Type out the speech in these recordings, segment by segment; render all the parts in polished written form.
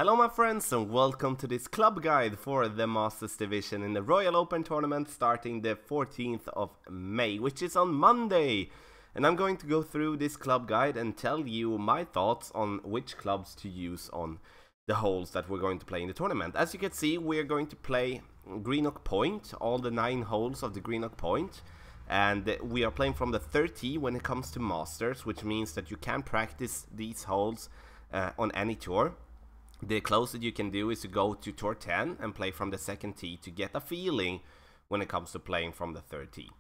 Hello my friends and welcome to this club guide for the Masters Division in the Royal Open tournament starting the 14th of May, which is on Monday. And I'm going to go through this club guide and tell you my thoughts on which clubs to use on the holes that we're going to play in the tournament. As you can see, we're going to play Greenock Point, all the 9 holes of the Greenock Point. And we are playing from the 30 when it comes to Masters, which means that you can practice these holes on any tour. The closest you can do is to go to Tour 10 and play from the second tee to get a feeling when it comes to playing from the third tee.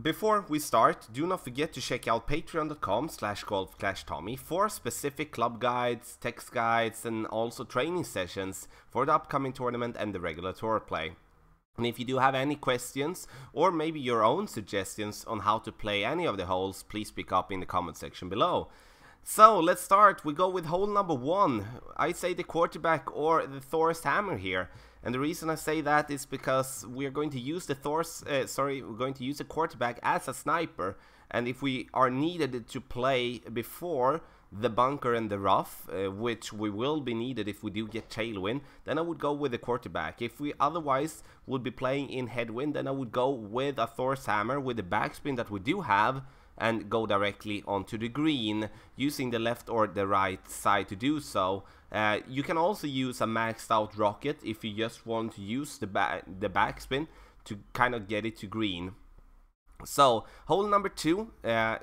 Before we start, do not forget to check out patreon.com/golf-tommy for specific club guides, text guides and also training sessions for the upcoming tournament and the regular tour play. And if you do have any questions or maybe your own suggestions on how to play any of the holes, please pick up in the comment section below. So let's start. We go with hole number 1. I say the quarterback or the Thor's hammer here, and the reason I say that is because we are going to use the we're going to use the quarterback as a sniper, and if we are needed to play before the bunker and the rough, which we will be needed if we do get tailwind, then I would go with the quarterback. If we otherwise would be playing in headwind, then I would go with a Thor's hammer with the backspin that we do have, and go directly onto the green using the left or the right side to do so. You can also use a maxed out rocket if you just want to use the backspin to kind of get it to green. So hole number 2,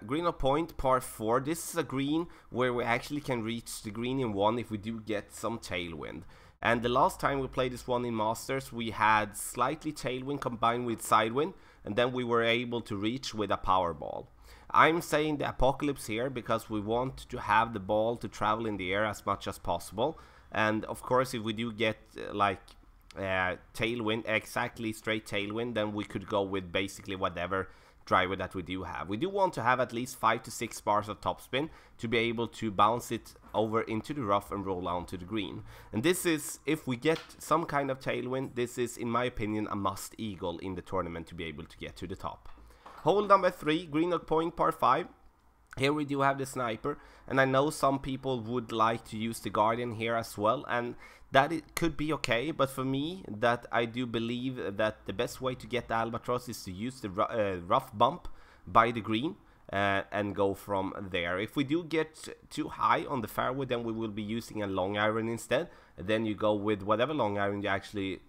Greenock Point, par 4. This is a green where we actually can reach the green in 1 if we do get some tailwind. And the last time we played this one in Masters, we had slightly tailwind combined with sidewind, and then we were able to reach with a power ball. I'm saying the Apocalypse here because we want to have the ball to travel in the air as much as possible. And of course, if we do get tailwind, exactly straight tailwind, then we could go with basically whatever driver that we do have. We do want to have at least 5 to 6 bars of topspin to be able to bounce it over into the rough and roll onto the green. And this is, if we get some kind of tailwind, this is in my opinion a must eagle in the tournament to be able to get to the top. Hole number 3, Greenock Point, par 5. Here we do have the sniper, and I know some people would like to use the guardian here as well, and that it could be okay, but for me, that I do believe that the best way to get the albatross is to use the rough bump by the green and go from there. If we do get too high on the fairway, then we will be using a long iron instead, and then you go with whatever long iron you actually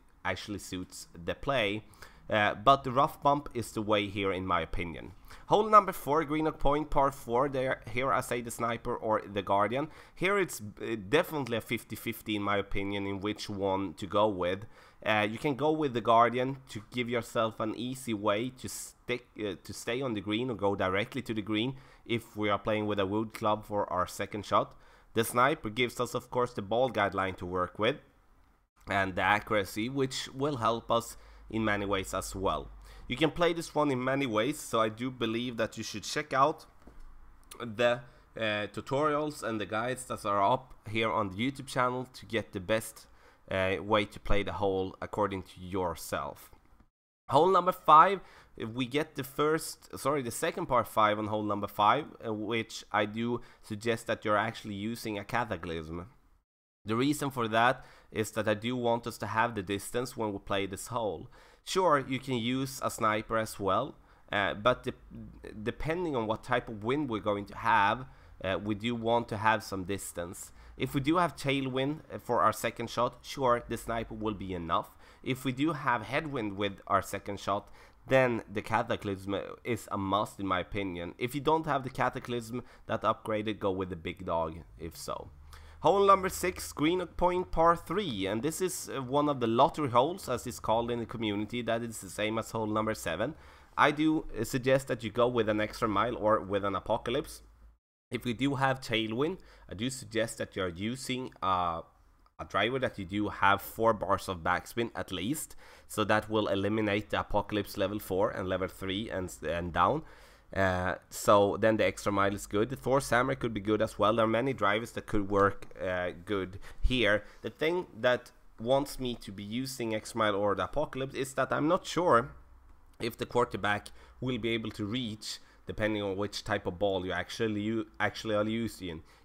suits the play. But the rough bump is the way here in my opinion. Hole number 4, Greenock Point, par 4. Here I say the sniper or the guardian. Here it's definitely a 50-50 in my opinion in which one to go with. You can go with the guardian to give yourself an easy way to stay on the green or go directly to the green if we are playing with a wood club for our second shot. The sniper gives us of course the ball guideline to work with and the accuracy, which will help us in many ways as well. You can play this one in many ways, so I do believe that you should check out the tutorials and the guides that are up here on the YouTube channel to get the best way to play the hole according to yourself. Hole number 5, if we get the second par 5 on hole number 5, which I do suggest that you're actually using a cataclysm. The reason for that is that I do want us to have the distance when we play this hole. Sure, you can use a sniper as well, but depending on what type of wind we're going to have, we do want to have some distance. If we do have tailwind for our second shot, sure, the sniper will be enough. If we do have headwind with our second shot, then the cataclysm is a must in my opinion. If you don't have the cataclysm that upgraded, go with the big dog if so. Hole number 6, Greenock Point, par 3, and this is one of the lottery holes as it's called in the community. That is the same as hole number 7. I do suggest that you go with an extra mile or with an Apocalypse. If we do have tailwind, I do suggest that you're using a driver that you do have 4 bars of backspin at least, so that will eliminate the Apocalypse level 4 and level 3 and down. So then the extra mile is good. The Thor's hammer could be good as well. There are many drivers that could work good here. The thing that wants me to be using extra mile or the Apocalypse is that I'm not sure if the quarterback will be able to reach depending on which type of ball you actually are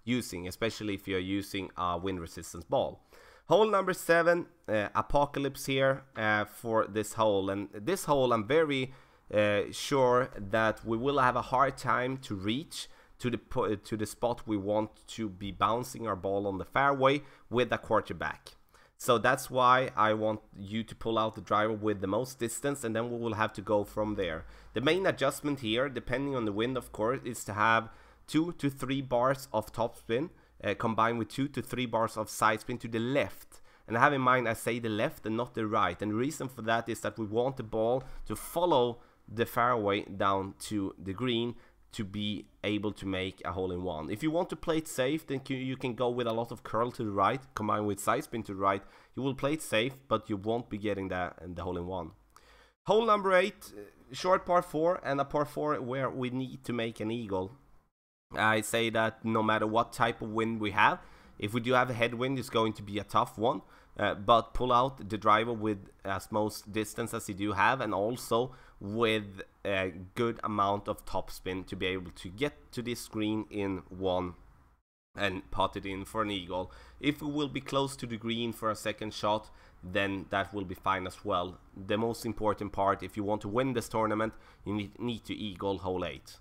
using, especially if you're using a wind resistance ball. Hole number 7, Apocalypse here for this hole, and this hole I'm very sure that we will have a hard time to reach to the spot we want to be bouncing our ball on the fairway with a quarterback. So that's why I want you to pull out the driver with the most distance, and then we will have to go from there. The main adjustment here, depending on the wind of course, is to have 2 to 3 bars of topspin combined with 2 to 3 bars of side spin to the left. And have in mind I say the left and not the right, and the reason for that is that we want the ball to follow the fairway down to the green to be able to make a hole-in-one. If you want to play it safe, then you can go with a lot of curl to the right combined with side spin to the right. You will play it safe, but you won't be getting the hole-in-one. Hole number 8, short par 4, and a par 4 where we need to make an eagle. I say that no matter what type of wind we have, if we do have a headwind, it's going to be a tough one. But pull out the driver with as most distance as you do have, and also with a good amount of topspin to be able to get to this green in one and pot it in for an eagle. If we will be close to the green for a second shot, then that will be fine as well. The most important part, if you want to win this tournament, you need to eagle hole 8.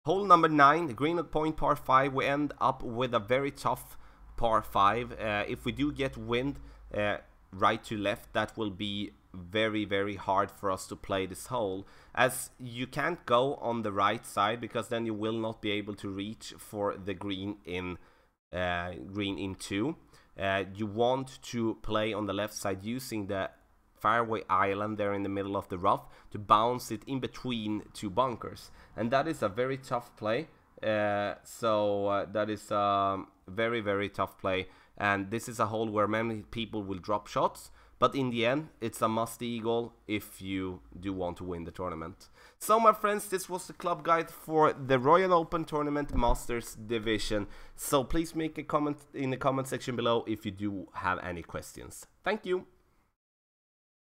Hole number 9, green at point par 5, we end up with a very tough par 5. If we do get wind right to left, that will be very hard for us to play this hole, as you can't go on the right side because then you will not be able to reach for the green in 2. You want to play on the left side using the fairway island there in the middle of the rough to bounce it in between 2 bunkers, and that is a very tough play. That is a very tough play, and this is a hole where many people will drop shots, but in the end it's a must eagle if you do want to win the tournament. So my friends, this was the club guide for the Royal Open Tournament Masters Division. So please make a comment in the comment section below if you do have any questions. Thank you.